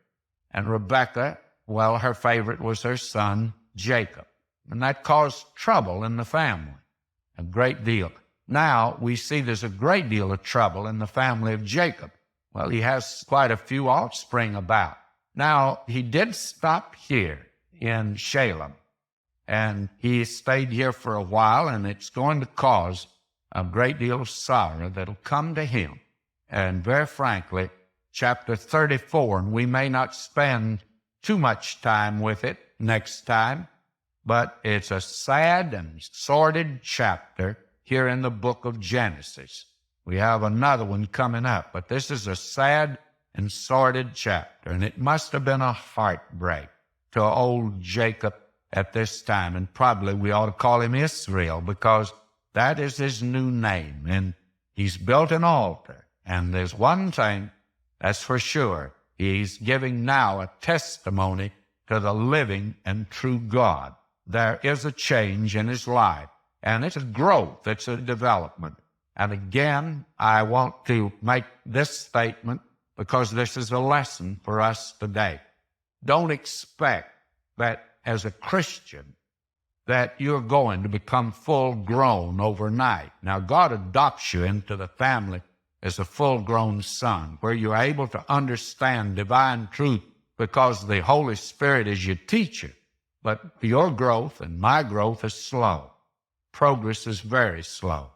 And Rebekah, well, her favorite was her son, Jacob. And that caused trouble in the family, a great deal. Now we see there's a great deal of trouble in the family of Jacob. Well, he has quite a few offspring about. Now, he did stop here in Shalem, and he stayed here for a while, and it's going to cause a great deal of sorrow that'll come to him. And very frankly, chapter 34, and we may not spend too much time with it next time, but it's a sad and sordid chapter here in the book of Genesis. We have another one coming up, but this is a sad and sordid chapter, and it must have been a heartbreak to old Jacob at this time, and probably we ought to call him Israel because that is his new name, and he's built an altar, and there's one thing that's for sure. He's giving now a testimony to the living and true God. There is a change in his life, and it's a growth, it's a development. And again, I want to make this statement because this is a lesson for us today. Don't expect that as a Christian that you're going to become full-grown overnight. Now, God adopts you into the family as a full-grown son, where you're able to understand divine truth because the Holy Spirit is your teacher. But your growth and my growth is slow. Progress is very slow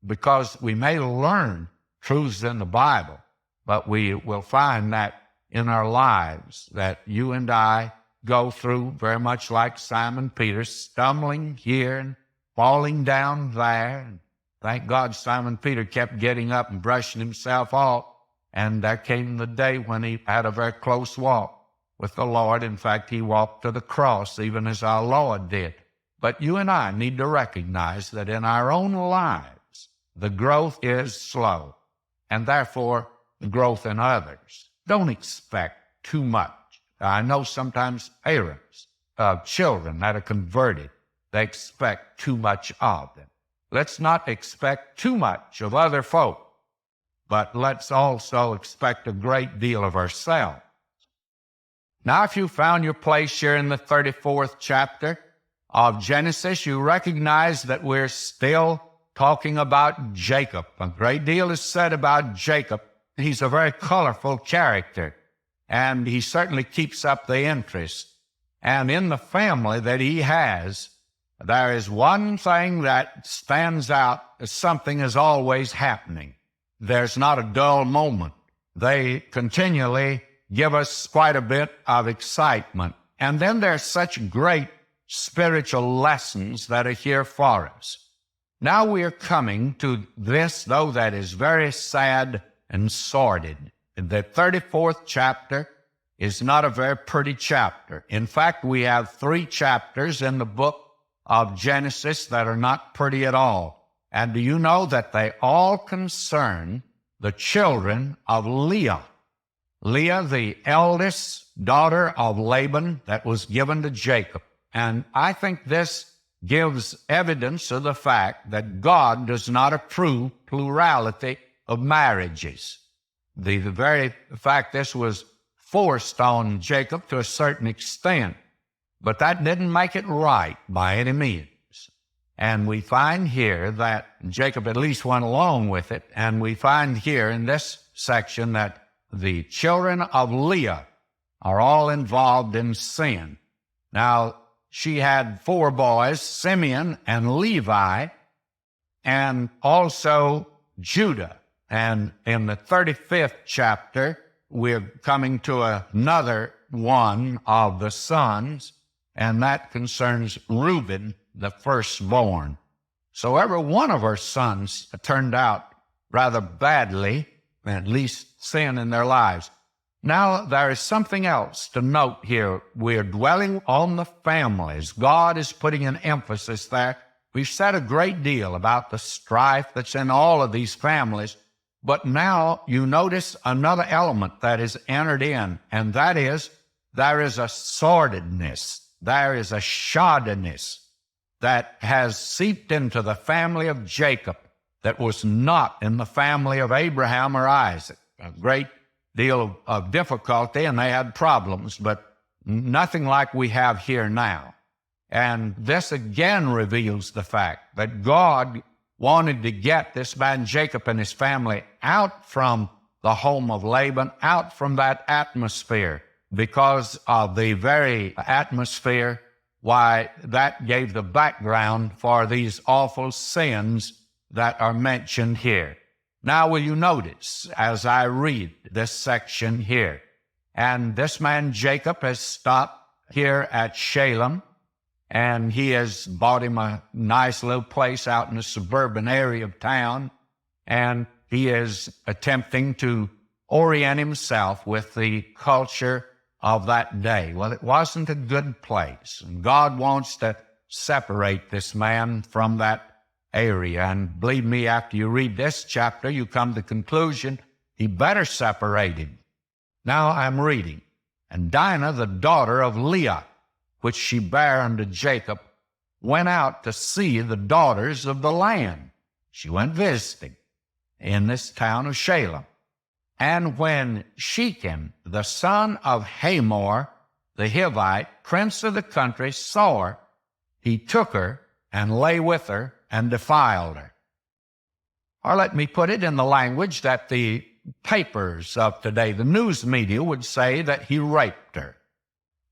because we may learn truths in the Bible, but we will find that in our lives that you and I go through very much like Simon Peter, stumbling here and falling down there. And thank God Simon Peter kept getting up and brushing himself off, and there came the day when he had a very close walk with the Lord. In fact, he walked to the cross even as our Lord did. But you and I need to recognize that in our own lives, the growth is slow, and therefore the growth in others. Don't expect too much. I know sometimes parents of children that are converted, they expect too much of them. Let's not expect too much of other folk, but let's also expect a great deal of ourselves. Now, if you found your place here in the 34th chapter of Genesis, you recognize that we're still talking about Jacob. A great deal is said about Jacob. He's a very colorful character, and he certainly keeps up the interest. And in the family that he has, there is one thing that stands out as something is always happening. There's not a dull moment. They continually give us quite a bit of excitement. And then there's such great spiritual lessons that are here for us. Now we are coming to this, though, that is very sad and sordid. The 34th chapter is not a very pretty chapter. In fact, we have 3 chapters in the book of Genesis that are not pretty at all. And do you know that they all concern the children of Leah? Leah, the eldest daughter of Laban that was given to Jacob. And I think this gives evidence of the fact that God does not approve plurality of marriages. The very fact this was forced on Jacob to a certain extent, but that didn't make it right by any means. And we find here that Jacob at least went along with it, and we find here in this section that the children of Leah are all involved in sin. Now, she had 4 boys, Simeon and Levi, and also Judah. And in the 35th chapter, we're coming to another one of the sons, and that concerns Reuben, the firstborn. So every one of our sons turned out rather badly, at least sin in their lives. Now, there is something else to note here. We're dwelling on the families. God is putting an emphasis there. We've said a great deal about the strife that's in all of these families, but now you notice another element that is entered in, and that is there is a sordidness there is a shoddiness that has seeped into the family of Jacob that was not in the family of Abraham or Isaac. A great deal of difficulty, and they had problems, but nothing like we have here now. And this again reveals the fact that God wanted to get this man Jacob and his family out from the home of Laban, out from that atmosphere, because of the very atmosphere, why that gave the background for these awful sins that are mentioned here. Now will you notice as I read this section here, and this man Jacob has stopped here at Shalem, and he has bought him a nice little place out in the suburban area of town, and he is attempting to orient himself with the culture of that day. Well, it wasn't a good place, and God wants to separate this man from that area. And believe me, after you read this chapter, you come to the conclusion he better separate him. Now I'm reading. And Dinah, the daughter of Leah, which she bare unto Jacob, went out to see the daughters of the land. She went visiting in this town of Shalem. And when Shechem, the son of Hamor, the Hivite, prince of the country, saw her, he took her and lay with her and defiled her. Or let me put it in the language that the papers of today, the news media, would say that he raped her.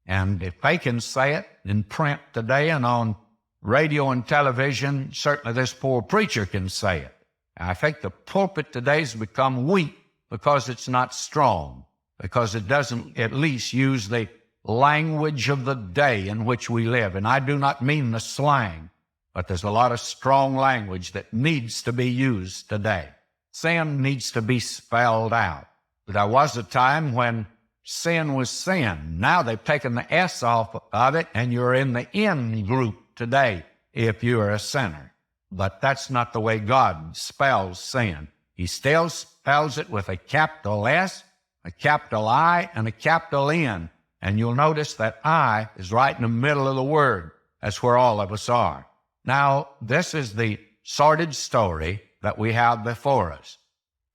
And if they can say it in print today and on radio and television, certainly this poor preacher can say it. I think the pulpit today has become weak because it's not strong, because it doesn't at least use the language of the day in which we live. And I do not mean the slang, but there's a lot of strong language that needs to be used today. Sin needs to be spelled out. There was a time when sin was sin. Now they've taken the S off of it, and you're in the N group today if you're a sinner. But that's not the way God spells sin. He still spells it with a capital S, a capital I, and a capital N. And you'll notice that I is right in the middle of the word. That's where all of us are. Now, this is the sordid story that we have before us.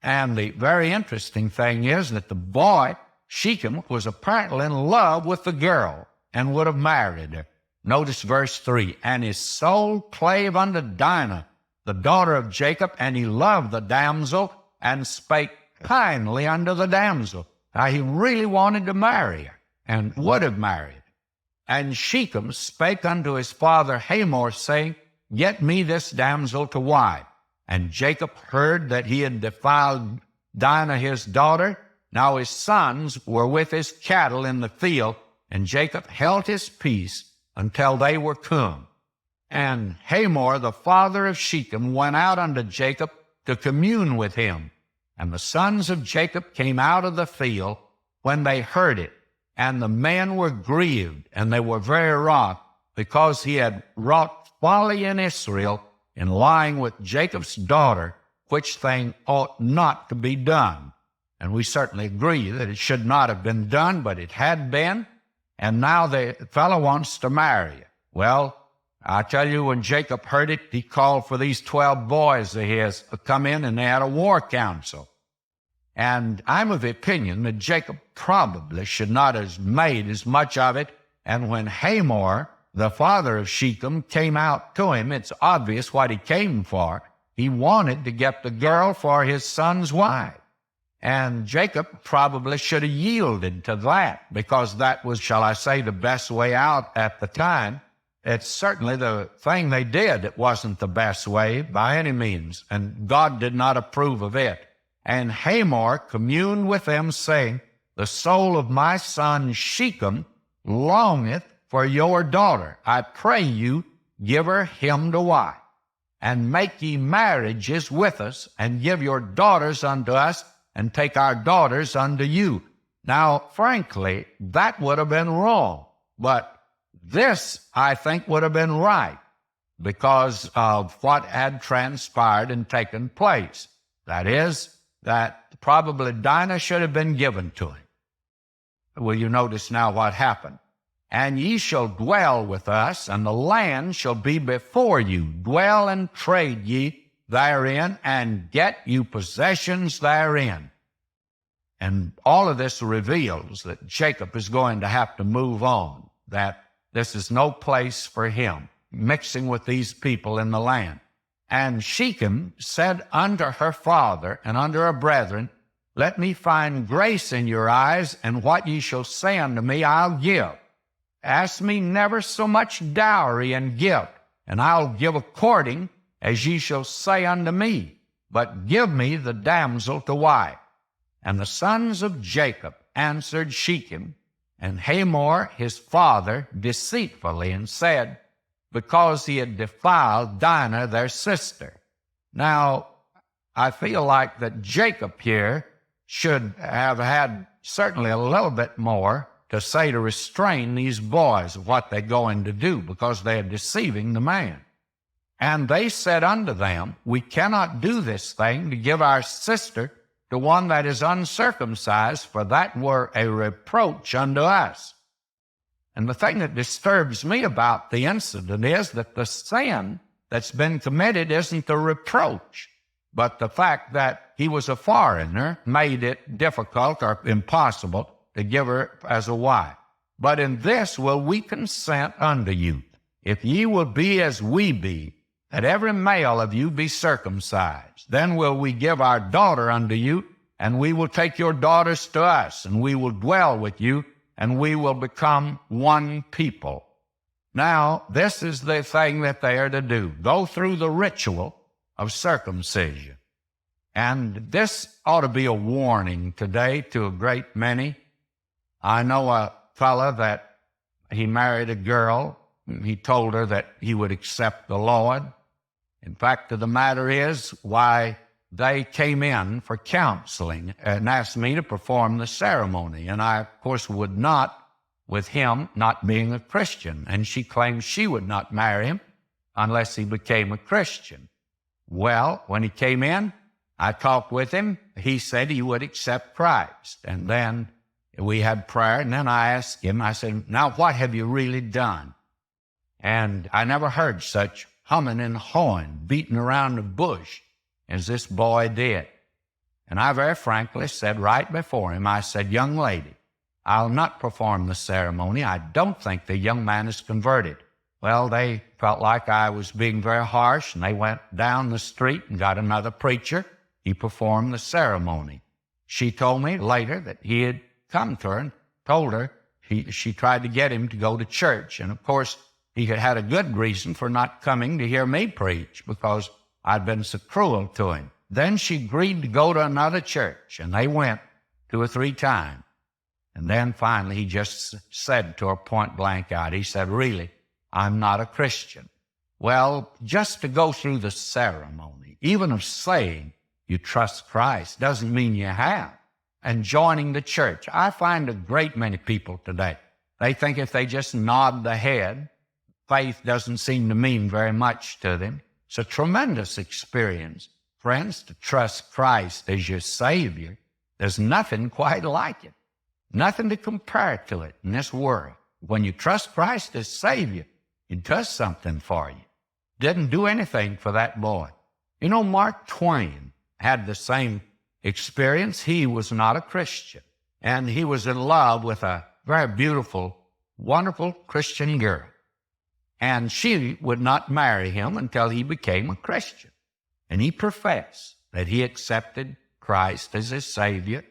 And the very interesting thing is that the boy, Shechem, was apparently in love with the girl and would have married her. Notice verse 3, and his soul clave unto Dinah, the daughter of Jacob, and he loved the damsel and spake kindly unto the damsel. Now, he really wanted to marry her and would have married her. And Shechem spake unto his father Hamor, saying, get me this damsel to wife. And Jacob heard that he had defiled Dinah his daughter. Now his sons were with his cattle in the field, and Jacob held his peace until they were come. And Hamor, the father of Shechem, went out unto Jacob to commune with him. And the sons of Jacob came out of the field when they heard it. And the men were grieved, and they were very wroth, because he had wrought folly in Israel in lying with Jacob's daughter, which thing ought not to be done. And we certainly agree that it should not have been done, but it had been, and now the fellow wants to marry you. Well, I tell you, when Jacob heard it, he called for these 12 boys of his to come in, and they had a war council. And I'm of the opinion that Jacob probably should not have made as much of it. And when Hamor, the father of Shechem, came out to him, it's obvious what he came for. He wanted to get the girl for his son's wife. And Jacob probably should have yielded to that, because that was, shall I say, the best way out at the time. It's certainly the thing they did. It wasn't the best way by any means, and God did not approve of it. And Hamor communed with them, saying, the soul of my son Shechem longeth for your daughter. I pray you, give her him to wife, and make ye marriages with us, and give your daughters unto us, and take our daughters unto you. Now, frankly, that would have been wrong, but this, I think, would have been right because of what had transpired and taken place. That is, that probably Dinah should have been given to him. Well, you notice now what happened. and ye shall dwell with us, and the land shall be before you. Dwell and trade ye therein, and get you possessions therein. And all of this reveals that Jacob is going to have to move on, that this is no place for him, mixing with these people in the land. And Shechem said unto her father and unto her brethren, Let me find grace in your eyes, and what ye shall say unto me I'll give. Ask me never so much dowry and gift, and I'll give according as ye shall say unto me. But give me the damsel to wife. And the sons of Jacob answered Shechem and Hamor his father deceitfully, and said, Because he had defiled Dinah their sister. Now, I feel like that Jacob here should have had certainly a little bit more to say to restrain these boys of what they're going to do, because they are deceiving the man. And they said unto them, We cannot do this thing to give our sister to one that is uncircumcised, for that were a reproach unto us. And the thing that disturbs me about the incident is that the sin that's been committed isn't the reproach, but the fact that he was a foreigner made it difficult or impossible to give her as a wife. But in this will we consent unto you, if ye will be as we be, that every male of you be circumcised. Then will we give our daughter unto you, and we will take your daughters to us, and we will dwell with you, and we will become one people. Now, this is the thing that they are to do, go through the ritual of circumcision. And this ought to be a warning today to a great many. I know a fellow that he married a girl. He told her that he would accept the Lord. In fact, the matter is, why they came in for counseling and asked me to perform the ceremony. And I, of course, would not, with him not being a Christian. And she claimed she would not marry him unless he became a Christian. Well, when he came in, I talked with him. He said he would accept Christ. And then we had prayer, and then I asked him, I said, Now, what have you really done? And I never heard such humming and hawing, beating around the bush as this boy did. And I very frankly said right before him, I said, Young lady, I'll not perform the ceremony. I don't think the young man is converted. Well, they felt like I was being very harsh, and they went down the street and got another preacher. He performed the ceremony. She told me later that he had come to her and told her she tried to get him to go to church. And of course, he had had a good reason for not coming to hear me preach, because I'd been so cruel to him. Then she agreed to go to another church, and they went 2 or 3 times. And then finally he just said to her point blank out, he said, Really, I'm not a Christian. Well, just to go through the ceremony, even of saying you trust Christ, doesn't mean you have. And joining the church, I find a great many people today, they think if they just nod the head, faith doesn't seem to mean very much to them. It's a tremendous experience, friends, to trust Christ as your Savior. There's nothing quite like it, nothing to compare to it in this world. When you trust Christ as Savior, it does something for you. Didn't do anything for that boy. You know, Mark Twain had the same experience. He was not a Christian, and he was in love with a very beautiful, wonderful Christian girl. And she would not marry him until he became a Christian. And he professed that he accepted Christ as his Savior,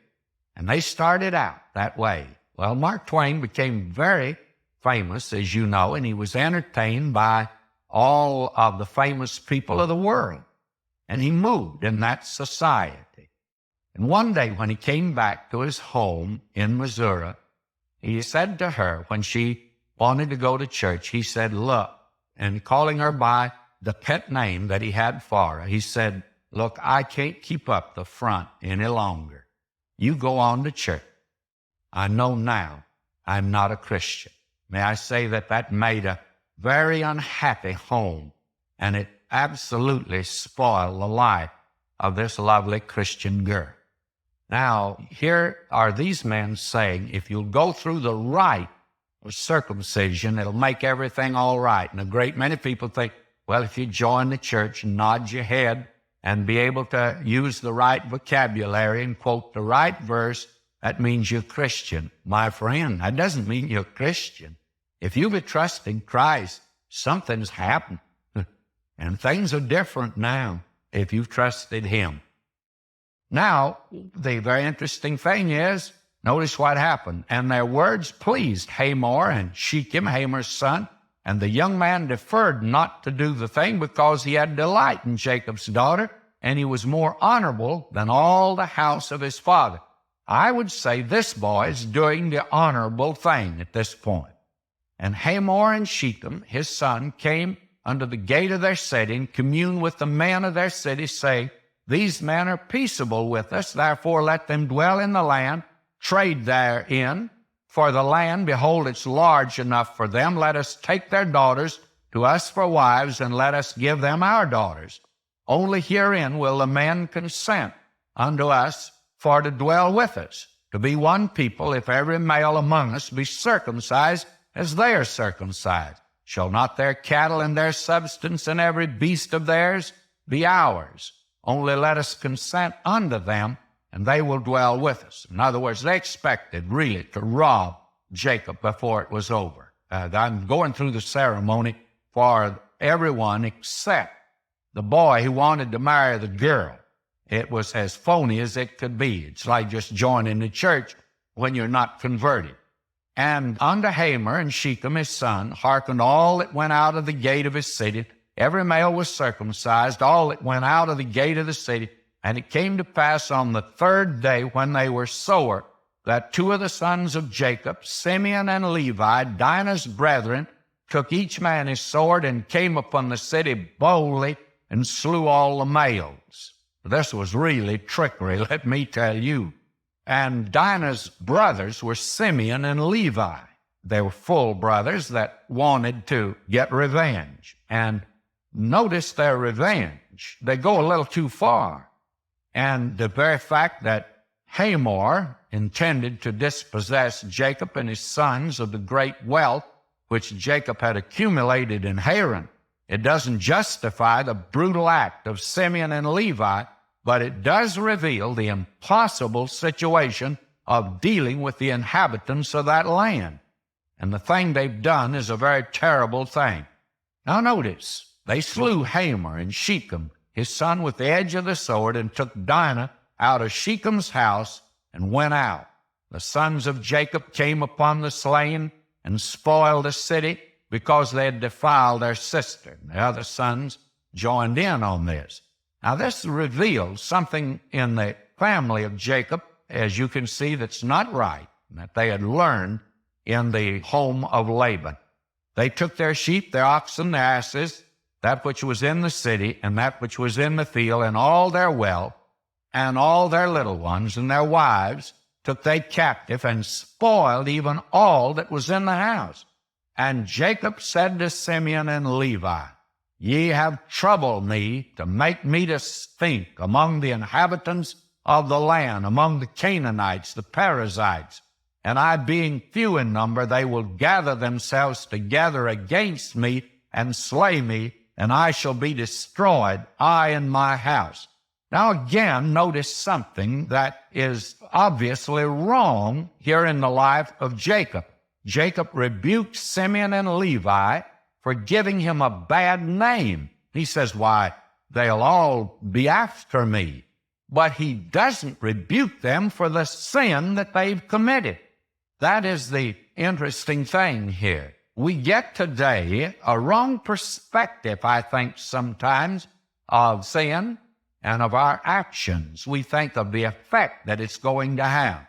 and they started out that way. Well, Mark Twain became very famous, as you know, and he was entertained by all of the famous people of the world. And he moved in that society. And one day when he came back to his home in Missouri, he said to her, when she wanted to go to church, he said, Look, and calling her by the pet name that he had for her, he said, Look, I can't keep up the front any longer. You go on to church. I know now I'm not a Christian. May I say that that made a very unhappy home, and it absolutely spoiled the life of this lovely Christian girl. Now, here are these men saying, if you'll go through the rite or circumcision. It'll make everything all right. And a great many people think, well, if you join the church and nod your head and be able to use the right vocabulary and quote the right verse, that means you're Christian. My friend, that doesn't mean you're Christian. If you be trusting Christ, something's happened. And things are different now if you've trusted Him. Now, the very interesting thing is, notice what happened. And their words pleased Hamor and Shechem, Hamor's son, and the young man deferred not to do the thing because he had delight in Jacob's daughter, and he was more honorable than all the house of his father. I would say this boy is doing the honorable thing at this point. And Hamor and Shechem, his son, came under the gate of their city and communed with the men of their city, saying, These men are peaceable with us, therefore let them dwell in the land, trade therein. For the land, behold, it's large enough for them. Let us take their daughters to us for wives, and let us give them our daughters. Only herein will the men consent unto us for to dwell with us, to be one people, if every male among us be circumcised as they are circumcised. Shall not their cattle and their substance and every beast of theirs be ours? Only let us consent unto them, and they will dwell with us. In other words, they expected really to rob Jacob before it was over. I'm going through the ceremony for everyone except the boy who wanted to marry the girl. It was as phony as it could be. It's like just joining the church when you're not converted. And unto Hamor and Shechem his son hearkened all that went out of the gate of his city. Every male was circumcised, all that went out of the gate of the city. And it came to pass on the third day, when they were sower, that two of the sons of Jacob, Simeon and Levi, Dinah's brethren, took each man his sword and came upon the city boldly and slew all the males. This was really trickery, let me tell you. And Dinah's brothers were Simeon and Levi. They were full brothers that wanted to get revenge. And notice their revenge. They go a little too far. And the very fact that Hamor intended to dispossess Jacob and his sons of the great wealth which Jacob had accumulated in Haran, it doesn't justify the brutal act of Simeon and Levi, but it does reveal the impossible situation of dealing with the inhabitants of that land. And the thing they've done is a very terrible thing. Now notice, they slew Hamor and Shechem, his son, with the edge of the sword, and took Dinah out of Shechem's house and went out. The sons of Jacob came upon the slain and spoiled the city because they had defiled their sister. The other sons joined in on this. Now this reveals something in the family of Jacob, as you can see, that's not right, that they had learned in the home of Laban. They took their sheep, their oxen, their asses, that which was in the city and that which was in the field, and all their wealth, and all their little ones and their wives took they captive, and spoiled even all that was in the house. And Jacob said to Simeon and Levi, Ye have troubled me to make me to stink among the inhabitants of the land, among the Canaanites, the Perizzites. And I, being few in number, they will gather themselves together against me and slay me, and I shall be destroyed, I and my house. Now again, notice something that is obviously wrong here in the life of Jacob. Jacob rebuked Simeon and Levi for giving him a bad name. He says, why, they'll all be after me. But he doesn't rebuke them for the sin that they've committed. That is the interesting thing here. We get today a wrong perspective, I think, sometimes of sin and of our actions. We think of the effect that it's going to have.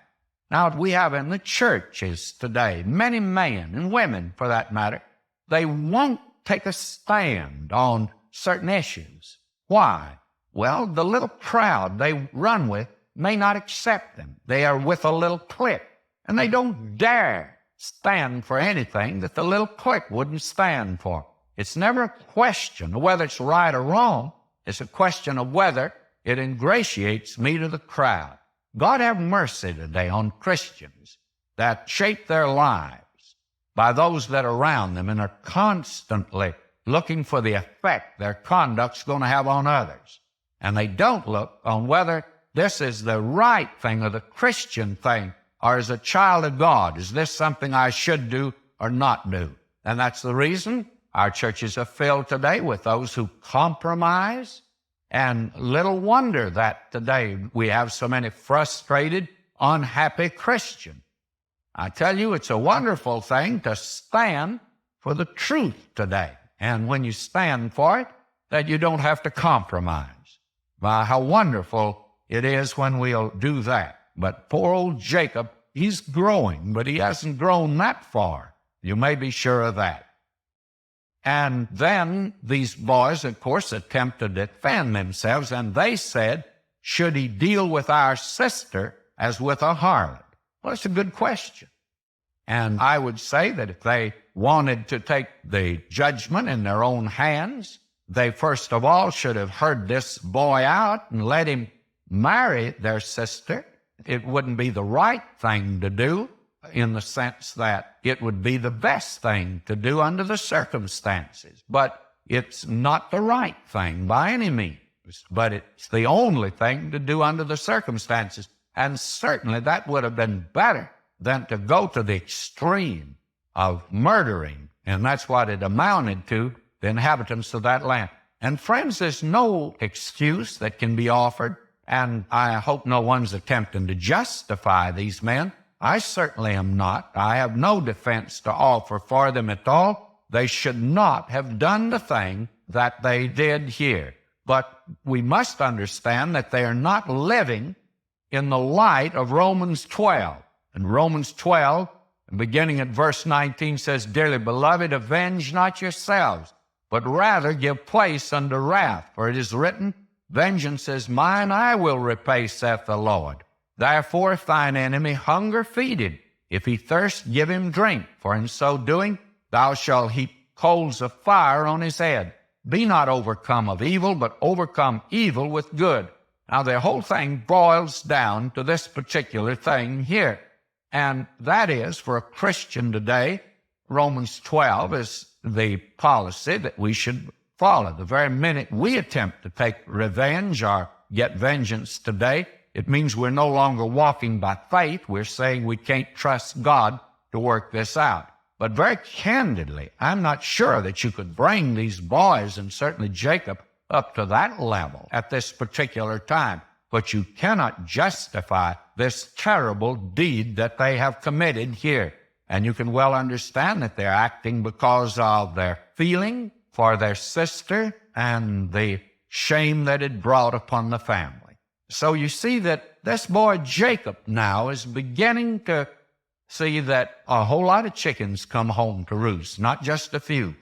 Now, we have in the churches today, many men and women, for that matter, they won't take a stand on certain issues. Why? Well, the little crowd they run with may not accept them. They are with a little clique, and they don't dare stand for anything that the little clique wouldn't stand for. It's never a question of whether it's right or wrong. It's a question of whether it ingratiates me to the crowd. God have mercy today on Christians that shape their lives by those that are around them and are constantly looking for the effect their conduct's going to have on others. And they don't look on whether this is the right thing or the Christian thing, or as a child of God, is this something I should do or not do? And that's the reason our churches are filled today with those who compromise. And little wonder that today we have so many frustrated, unhappy Christians. I tell you, it's a wonderful thing to stand for the truth today. And when you stand for it, that you don't have to compromise. Wow, how wonderful it is when we'll do that. But poor old Jacob, he's growing, but he hasn't grown that far. You may be sure of that. And then these boys, of course, attempt to defend themselves, and they said, should he deal with our sister as with a harlot? Well, it's a good question. And I would say that if they wanted to take the judgment in their own hands, they first of all should have heard this boy out and let him marry their sister. It wouldn't be the right thing to do in the sense that it would be the best thing to do under the circumstances. But it's not the right thing by any means. But it's the only thing to do under the circumstances. And certainly that would have been better than to go to the extreme of murdering. And that's what it amounted to, the inhabitants of that land. And friends, there's no excuse that can be offered. And I hope no one's attempting to justify these men. I certainly am not. I have no defense to offer for them at all. They should not have done the thing that they did here. But we must understand that they are not living in the light of Romans 12. And Romans 12, beginning at verse 19, says, Dearly beloved, avenge not yourselves, but rather give place unto wrath. For it is written, Vengeance is mine, I will repay, saith the Lord. Therefore, if thine enemy hunger, feed him. If he thirst, give him drink. For in so doing, thou shalt heap coals of fire on his head. Be not overcome of evil, but overcome evil with good. Now, the whole thing boils down to this particular thing here. And that is, for a Christian today, Romans 12 is the policy that we should follow. The very minute we attempt to take revenge or get vengeance today, it means we're no longer walking by faith. We're saying we can't trust God to work this out. But very candidly, I'm not sure that you could bring these boys, and certainly Jacob, up to that level at this particular time. But you cannot justify this terrible deed that they have committed here. And you can well understand that they're acting because of their feeling for their sister and the shame that it brought upon the family. So you see that this boy Jacob now is beginning to see that a whole lot of chickens come home to roost, not just a few.